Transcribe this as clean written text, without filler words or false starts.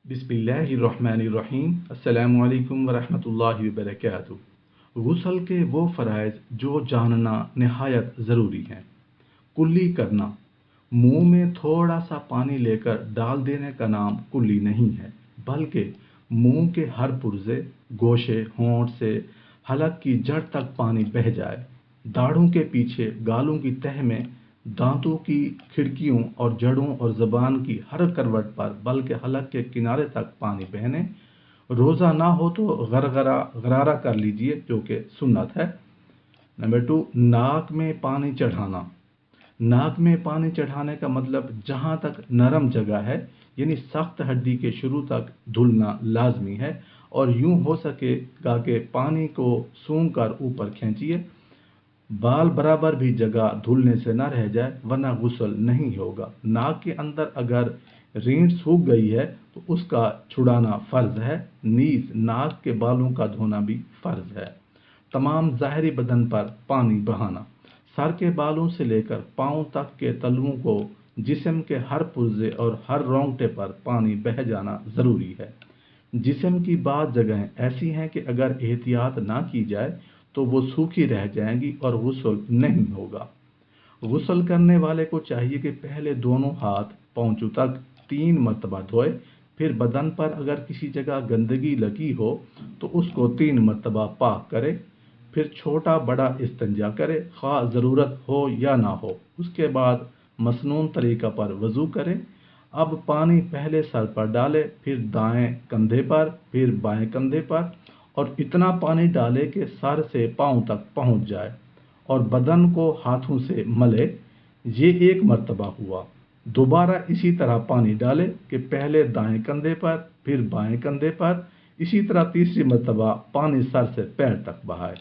बिस्मिल्लाहिर्रहमानिर्रहीम। अस्सलामु अलैकुम वरहमतुल्लाहि वबरकातुहू। गुस्ल के वो फ़राइज़ जो जानना नहायत ज़रूरी हैं। कुल्ली करना, मुंह में थोड़ा सा पानी लेकर डाल देने का नाम कुल्ली नहीं है, बल्कि मुंह के हर पुर्जे, गोशे, होंठ से हलक की जड़ तक पानी बह जाए, दाढ़ों के पीछे, गालों की तह में, दांतों की खिड़कियों और जड़ों और ज़बान की हर करवट पर, बल्कि हलक के किनारे तक पानी बहने। रोज़ा ना हो तो गरारा कर लीजिए, जो कि सुन्नत है। नंबर 2, नाक में पानी चढ़ाना। नाक में पानी चढ़ाने का मतलब जहाँ तक नरम जगह है, यानी सख्त हड्डी के शुरू तक धुलना लाजमी है, और यूं हो सकेगा कि पानी को सूंघ कर ऊपर खींचिए। बाल बराबर भी जगह धुलने से न रह जाए, वरना गुस्ल नहीं होगा। नाक के अंदर अगर रीढ़ सूख गई है तो उसका छुड़ाना फ़र्ज है। नीस, नाक के बालों का धोना भी फ़र्ज है। तमाम ज़ाहरी बदन पर पानी बहाना। सर के बालों से लेकर पाँव तक के तलवों को, जिस्म के हर पुर्जे और हर रोंगटे पर पानी बह जाना ज़रूरी है। जिस्म की बात जगहें ऐसी हैं कि अगर एहतियात ना की जाए तो वो सूखी रह जाएंगी और गुस्ल नहीं होगा। गुस्ल करने वाले को चाहिए कि पहले दोनों हाथ पांचों तक 3 मरतबा धोए, फिर बदन पर अगर किसी जगह गंदगी लगी हो तो उसको 3 मरतबा पाक करे, फिर छोटा बड़ा इस्तिंजा करे, खा ज़रूरत हो या ना हो। उसके बाद मसनून तरीका पर वज़ू करे। अब पानी पहले सर पर डाले, फिर दाएं कंधे पर, फिर बाएं कंधे पर, और इतना पानी डाले कि सर से पांव तक पहुंच जाए, और बदन को हाथों से मले। ये 1 मरतबा हुआ। दोबारा इसी तरह पानी डाले कि पहले दाएं कंधे पर, फिर बाएं कंधे पर, इसी तरह तीसरी मरतबा पानी सर से पैर तक बहाए।